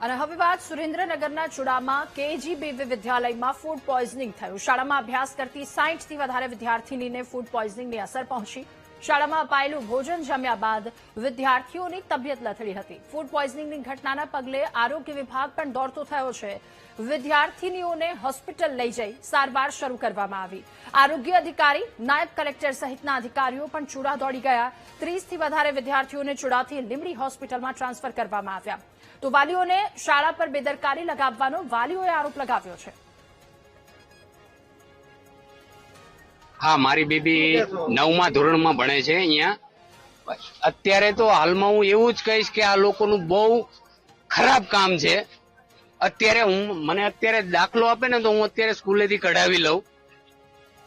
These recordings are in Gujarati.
અને હવે વાત સુરેન્દ્રનગરના ચુડામાં કેજીબીવી વિદ્યાલયમાં ફૂડ પોઈઝનિંગ થયું। શાળામાં અભ્યાસ કરતી 60થી વધારે વિદ્યાર્થીનીને ફૂડ પોઈઝનિંગની અસર પહોંચી। શાળામાં અપાયેલું ભોજન જમ્યા બાદ વિદ્યાર્થીઓની તબિયત લથડી હતી। ફૂડ પોઈઝનિંગની ઘટનાના પગલે આરોગ્ય વિભાગ પણ દોડતો થયો છે। વિદ્યાર્થીનીઓને હોસ્પિટલ લઈ જઈ સારવાર શરૂ કરવામાં આવી। આરોગ્ય અધિકારી, નાયબ કલેક્ટર સહિતના અધિકારીઓ પણ ચુડા દોડી ગયા। 30થી વધારે વિદ્યાર્થીઓને ચુડાથી લીંબડી હોસ્પિટલમાં ટ્રાન્સફર કરવામાં આવ્યા। તો વાલીઓને શાળા પર બેદરકારી લગાવવાનો વાલીઓએ આરોપ લગાવ્યો છે। હા, મારી બેબી 9મા ધોરણમાં ભણે છે અહીંયા। અત્યારે તો હાલમાં હું એવું જ કહીશ કે આ લોકોનું બહુ ખરાબ કામ છે। અત્યારે મને અત્યારે દાખલો આપે ને તો હું અત્યારે સ્કૂલેથી કઢાવી લઉં।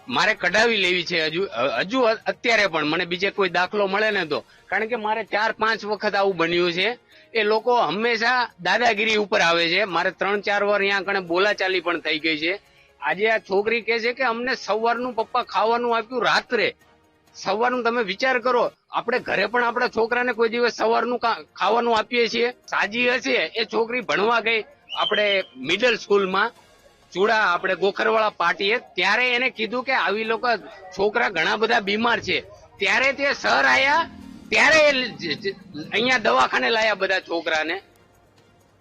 મારે કઢાવી લેવી છે હજુ અત્યારે પણ મને બીજે કોઈ દાખલો મળે ને તો, કારણ કે મારે 4-5 વખત આવું બન્યું છે। એ લોકો હંમેશા દાદાગીરી ઉપર આવે છે। મારે 3-4 વાર અહીંયા કણે બોલાચાલી પણ થઈ ગઈ છે। આજે આ છોકરી કહે છે કે અમને સવારનું પપ્પા ખાવાનું આપ્યું રાત્રે। સવારનું તમે વિચાર કરો, આપણે ઘરે પણ આપણા છોકરાને કોઈ દિવસ સવારનું ખાવાનું આપીએ છીએ? સાજી હશે એ છોકરી ભણવા ગઈ આપણે મિડલ સ્કૂલમાં ચુડા આપણે ગોખરવાળા પાટીએ, ત્યારે એને કીધું કે આવી લોકો છોકરા ઘણા બધા બીમાર છે। ત્યારે તે સર આયા, ત્યારે અહીંયા દવાખાને લાયા બધા છોકરાને।